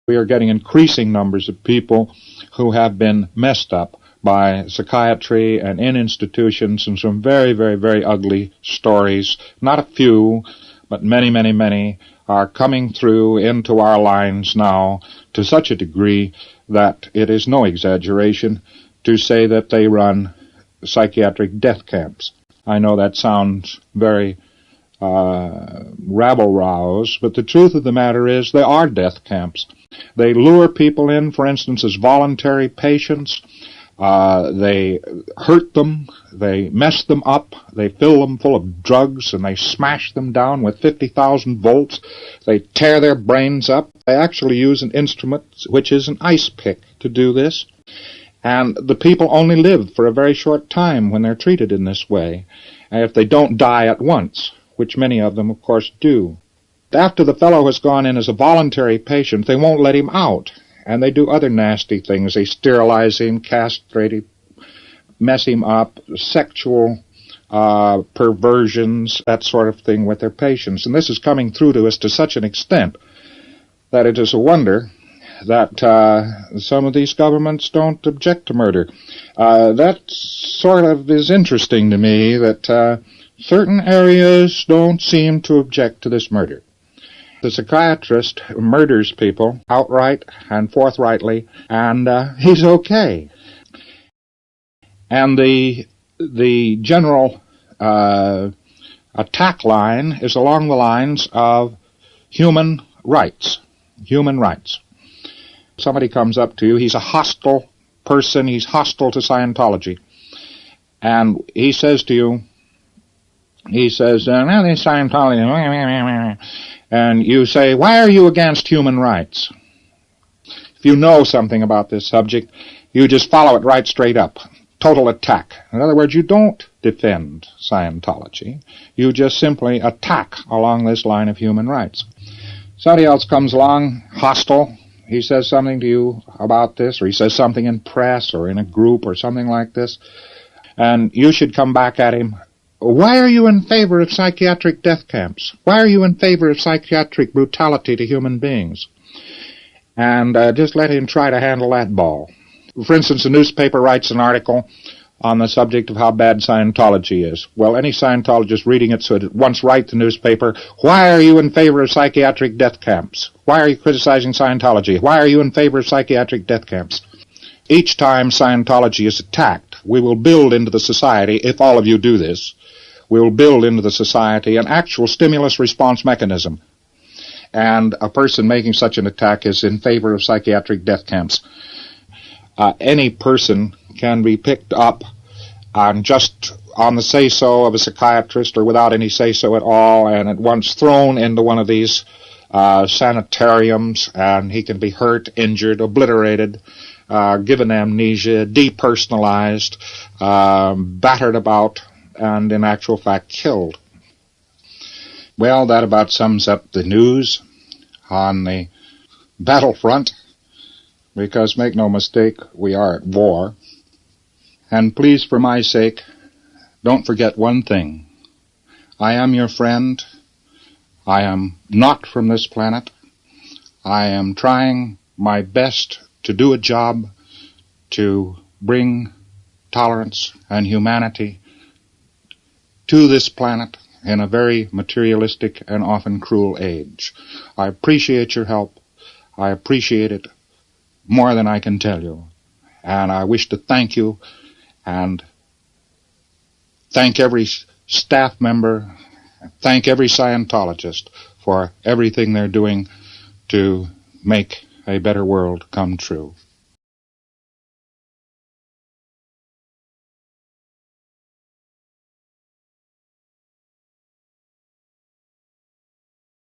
We are getting increasing numbers of people who have been messed up by psychiatry and in institutions, and some very, very, very ugly stories. Not a few, but many, many, many are coming through into our lines now to such a degree that it is no exaggeration to say that they run psychiatric death camps. I know that sounds very rabble-rouse, but the truth of the matter is they are death camps. They lure people in, for instance, as voluntary patients. They hurt them, they mess them up, they fill them full of drugs, and they smash them down with 50,000 volts. They tear their brains up. They actually use an instrument, which is an ice pick, to do this. And the people only live for a very short time when they're treated in this way, if they don't die at once, which many of them, of course, do. After the fellow has gone in as a voluntary patient, they won't let him out. And they do other nasty things. They sterilize him, castrate him, mess him up, sexual perversions, that sort of thing with their patients. And this is coming through to us to such an extent that it is a wonder that some of these governments don't object to murder. That sort of is interesting to me, that certain areas don't seem to object to this murder. The psychiatrist murders people outright and forthrightly, and he's okay. And the general attack line is along the lines of human rights. Human rights. Somebody comes up to you, he's a hostile person, he's hostile to Scientology, and he says to you, Scientology, and you say, why are you against human rights? If you know something about this subject, you just follow it right straight up. Total attack. In other words, you don't defend Scientology. You just simply attack along this line of human rights. Somebody else comes along, hostile. He says something to you about this, or he says something in press or in a group or something like this, and you should come back at him. Why are you in favor of psychiatric death camps? Why are you in favor of psychiatric brutality to human beings? And just let him try to handle that ball. For instance, a newspaper writes an article on the subject of how bad Scientology is. Well, any Scientologist reading it should at once write the newspaper, why are you in favor of psychiatric death camps? Why are you criticizing Scientology? Why are you in favor of psychiatric death camps? Each time Scientology is attacked, we will build into the society, if all of you do this, we will build into the society an actual stimulus response mechanism. And a person making such an attack is in favor of psychiatric death camps. Any person can be picked up just on the say-so of a psychiatrist or without any say-so at all, and at once thrown into one of these sanitariums, and he can be hurt, injured, obliterated, given amnesia, depersonalized, battered about, and in actual fact killed. Well, that about sums up the news on the battlefront, because make no mistake, we are at war. And please, for my sake, don't forget one thing. I am your friend. I am not from this planet. I am trying my best to do a job to bring tolerance and humanity to this planet in a very materialistic and often cruel age. I appreciate your help. I appreciate it more than I can tell you. And I wish to thank you and thank every staff member, thank every Scientologist for everything they're doing to make a better world come true.